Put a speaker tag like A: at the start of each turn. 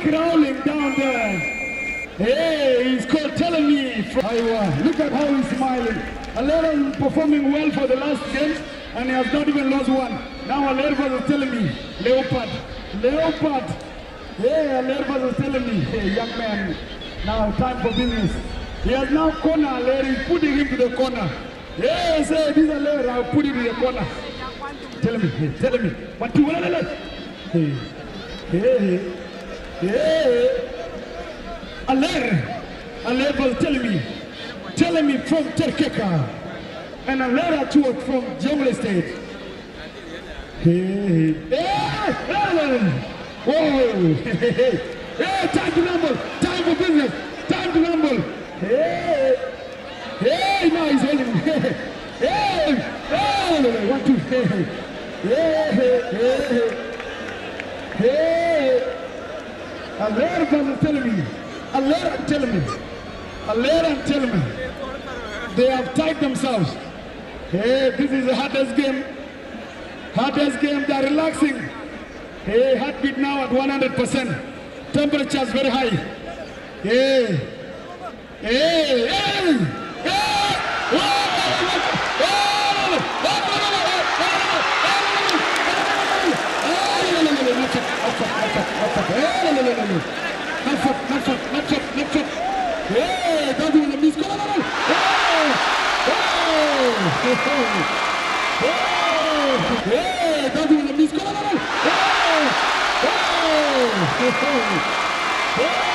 A: Crawling down there. Hey, he's called telling me from Iowa. Look at how he's smiling. Alera performing well for the last games and he has not even lost one. Now Alera is telling me, Leopard. Hey, Alera is telling me, hey, young man, now time for business. He has now corner Alera, he's putting him to the corner. Hey, say, this Alera, I'll put him to the corner. Telling me. 1, 2, 1, Hey. Alera was telling me from Terkeka, and Alera too from Jungle State. Hey, whoa, hey, time to rumble, time for business, time to rumble. Hey, now he's holding. Hey, 1, 2, hey. Alera was telling me. Alera telling me, they have tied themselves. Hey, this is the hardest game, they're relaxing. Hey, heartbeat now at 100%, temperatures very high. Hey, Hey, don't do the miss. Hey, don't do the miss.